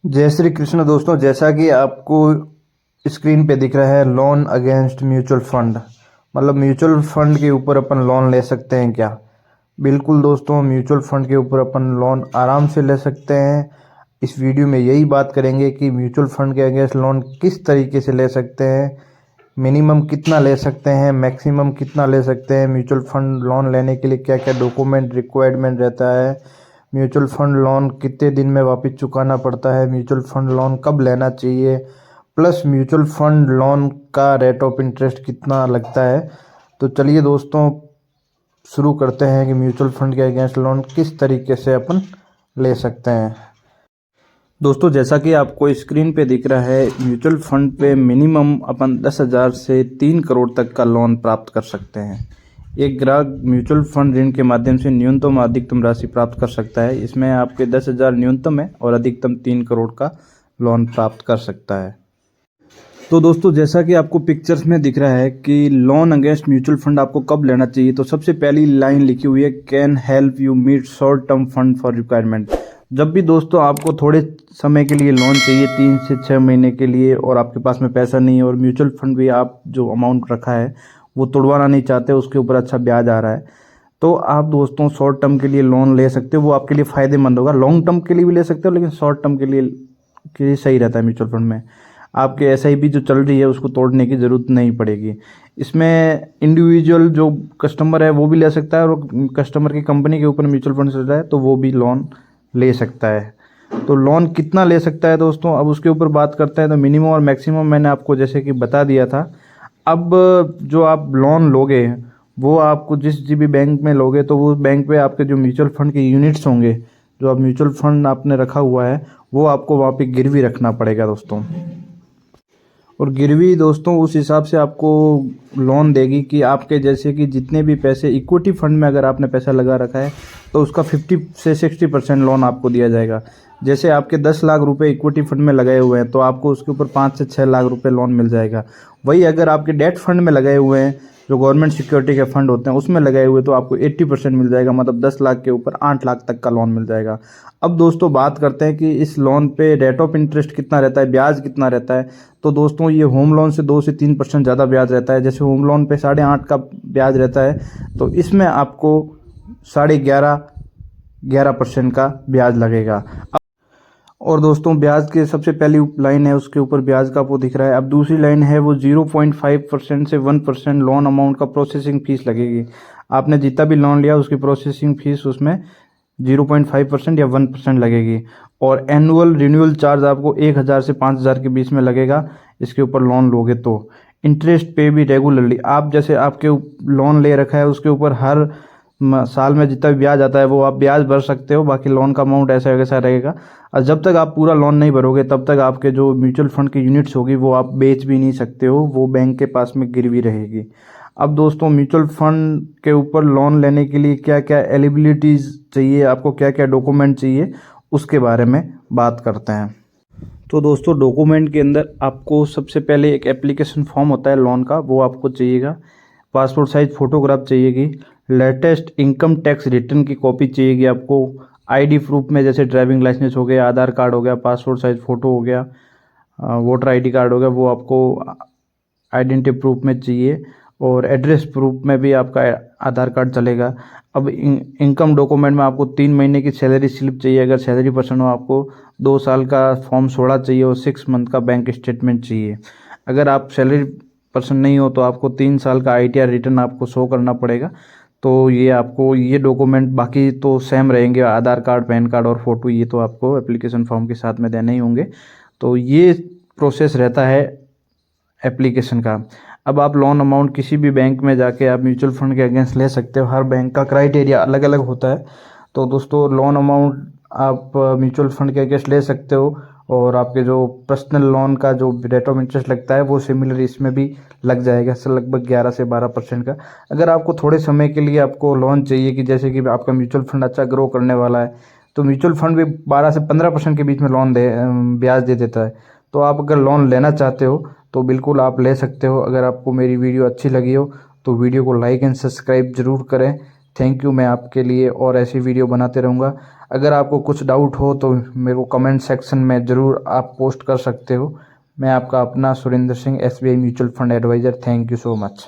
जय श्री कृष्ण दोस्तों। जैसा कि आपको स्क्रीन पे दिख रहा है, लोन अगेंस्ट म्यूचुअल फंड, मतलब म्यूचुअल फंड के ऊपर अपन लोन ले सकते हैं क्या? बिल्कुल दोस्तों, म्यूचुअल फंड के ऊपर अपन लोन आराम से ले सकते हैं। इस वीडियो में यही बात करेंगे कि म्यूचुअल फंड के अगेंस्ट लोन किस तरीके से ले सकते हैं, मिनिमम कितना ले सकते हैं, मैक्सिमम कितना ले सकते हैं, म्यूचुअल फंड लोन लेने के लिए क्या क्या डॉक्यूमेंट रिक्वायरमेंट रहता है, म्यूचुअल फंड लोन कितने दिन में वापस चुकाना पड़ता है, म्यूचुअल फंड लोन कब लेना चाहिए, प्लस म्यूचुअल फंड लोन का रेट ऑफ इंटरेस्ट कितना लगता है। तो चलिए दोस्तों, शुरू करते हैं कि म्यूचुअल फंड के अगेंस्ट लोन किस तरीके से अपन ले सकते हैं। दोस्तों, जैसा कि आपको स्क्रीन पे दिख रहा है, म्यूचुअल फंड पे मिनिमम अपन 10,000 से 3 करोड़ तक का लोन प्राप्त कर सकते हैं। एक ग्राहक म्यूचुअल फंड ऋण के माध्यम से न्यूनतम और अधिकतम राशि प्राप्त कर सकता है। इसमें आपके 10,000 न्यूनतम है और अधिकतम 3 करोड़ का लोन प्राप्त कर सकता है। तो दोस्तों, जैसा कि आपको पिक्चर्स में दिख रहा है कि लोन अगेंस्ट म्यूचुअल फंड आपको कब लेना चाहिए, तो सबसे पहली लाइन लिखी हुई है, can help you meet short term fund for requirement. जब भी दोस्तों आपको थोड़े समय के लिए लोन चाहिए, 3 से 6 महीने के लिए, और आपके पास में पैसा नहीं है और म्यूचुअल फंड भी आप जो अमाउंट रखा है वो तोड़वाना नहीं चाहते, उसके ऊपर अच्छा ब्याज आ रहा है, तो आप दोस्तों शॉर्ट टर्म के लिए लोन ले सकते हो। वो आपके लिए फ़ायदेमंद होगा। लॉन्ग टर्म के लिए भी ले सकते हो, लेकिन शॉर्ट टर्म के लिए सही रहता है। म्यूचुअल फंड में आपके एसआईपी जो चल रही है उसको तोड़ने की ज़रूरत नहीं पड़ेगी। इसमें इंडिविजुअल जो कस्टमर है वो भी ले सकता है, और कस्टमर की कंपनी के ऊपर म्यूचुअल फंड चल रहा है तो वो भी लोन ले सकता है। तो लोन कितना ले सकता है दोस्तों, अब उसके ऊपर बात करते हैं। तो मिनिमम और मैक्सिमम मैंने आपको जैसे कि बता दिया था। अब जो आप लोन लोगे वो आपको जिस भी बैंक में लोगे, तो वो बैंक पे आपके जो म्यूचुअल फंड के यूनिट्स होंगे, जो आप म्यूचुअल फंड आपने रखा हुआ है, वो आपको वहाँ पे गिरवी रखना पड़ेगा दोस्तों। और गिरवी दोस्तों उस हिसाब से आपको लोन देगी कि आपके जैसे कि जितने भी पैसे इक्विटी फंड में अगर आपने पैसा लगा रखा है तो उसका 50 से 60% लोन आपको दिया जाएगा। जैसे आपके 10 लाख रुपए इक्विटी फंड में लगाए हुए हैं तो आपको उसके ऊपर 5 से 6 लाख रुपए लोन मिल जाएगा। वही अगर आपके डेट फंड में लगाए हुए हैं, जो गवर्नमेंट सिक्योरिटी के फंड होते हैं उसमें लगाए हुए, तो आपको 80% मिल जाएगा, मतलब 10 लाख के ऊपर 8 लाख तक का लोन मिल जाएगा। अब दोस्तों बात करते हैं कि इस लोन पे रेट ऑफ इंटरेस्ट कितना रहता है, ब्याज कितना रहता है। तो दोस्तों ये होम लोन से 2 से 3% ज़्यादा ब्याज रहता है। जैसे होम लोन पे 8.5 का ब्याज रहता है, तो इसमें आपको 11.5% का ब्याज लगेगा। और दोस्तों ब्याज के सबसे पहली लाइन है, उसके ऊपर ब्याज का वो दिख रहा है। अब दूसरी लाइन है वो 0.5% से 1% लोन अमाउंट का प्रोसेसिंग फीस लगेगी। आपने जितना भी लोन लिया उसकी प्रोसेसिंग फीस उसमें 0.5% या 1% लगेगी। और एनुअल रिन्यूअल चार्ज आपको 1,000 से 5,000 के बीच में लगेगा इसके ऊपर लोन लोगे तो। इंटरेस्ट पे भी रेगुलरली, आप जैसे आपके लोन ले रखा है उसके ऊपर हर साल में जितना भी ब्याज आता है वो आप ब्याज भर सकते हो, बाकी लोन का अमाउंट ऐसा वैसा रहेगा। और जब तक आप पूरा लोन नहीं भरोगे तब तक आपके जो म्यूचुअल फंड की यूनिट्स होगी वो आप बेच भी नहीं सकते हो, वो बैंक के पास में गिरवी रहेगी। अब दोस्तों म्यूचुअल फंड के ऊपर लोन लेने के लिए क्या क्या एलिजिबिलिटीज़ चाहिए, आपको क्या क्या डॉक्यूमेंट चाहिए, उसके बारे में बात करते हैं। तो दोस्तों डॉक्यूमेंट के अंदर आपको सबसे पहले एक एप्लीकेशन फॉर्म होता है लोन का, वो आपको चाहिएगा। पासपोर्ट साइज फ़ोटोग्राफ चाहिएगी। लेटेस्ट इनकम टैक्स रिटर्न की कॉपी चाहिएगी आपको। आईडी प्रूफ में जैसे ड्राइविंग लाइसेंस हो गया, आधार कार्ड हो गया, पासपोर्ट साइज फ़ोटो हो गया, वोटर आईडी कार्ड हो गया, वो आपको आइडेंटिटी प्रूफ में चाहिए। और एड्रेस प्रूफ में भी आपका आधार कार्ड चलेगा। अब इनकम डॉक्यूमेंट में आपको 3 महीने की सैलरी स्लिप चाहिए, अगर सैलरी पर्सन हो। आपको 2 साल का फॉर्म 16 चाहिए और 6 मंथ का बैंक स्टेटमेंट चाहिए। अगर आप सैलरी पर्सन नहीं हो तो आपको 3 साल का आईटीआर रिटर्न आपको शो करना पड़ेगा। तो ये आपको ये डॉक्यूमेंट बाकी तो सेम रहेंगे, आधार कार्ड, पैन कार्ड और फ़ोटो, ये तो आपको एप्लीकेशन फॉर्म के साथ में देने ही होंगे। तो ये प्रोसेस रहता है एप्लीकेशन का। अब आप लोन अमाउंट किसी भी बैंक में जाके आप म्यूचुअल फंड के अगेंस्ट ले सकते हो। हर बैंक का क्राइटेरिया अलग अलग होता है। तो दोस्तों लोन अमाउंट आप म्यूचुअल फंड के अगेंस्ट ले सकते हो, और आपके जो पर्सनल लोन का जो रेट ऑफ इंटरेस्ट लगता है वो सिमिलर इसमें भी लग जाएगा, लगभग 11 से 12% का। अगर आपको थोड़े समय के लिए आपको लोन चाहिए, कि जैसे कि आपका म्यूचुअल फंड अच्छा ग्रो करने वाला है, तो म्यूचुअल फंड भी 12 से 15% के बीच में लोन ब्याज दे देता है। तो आप अगर लोन लेना चाहते हो तो बिल्कुल आप ले सकते हो। अगर आपको मेरी वीडियो अच्छी लगी हो तो वीडियो को लाइक एंड सब्सक्राइब ज़रूर करें। Thank you. मैं आपके लिए और ऐसी वीडियो बनाते रहूँगा। अगर आपको कुछ डाउट हो तो मेरे को कमेंट सेक्शन में ज़रूर आप पोस्ट कर सकते हो। मैं आपका अपना Surendra Singh, SBI mutual fund adviser. Thank you so much.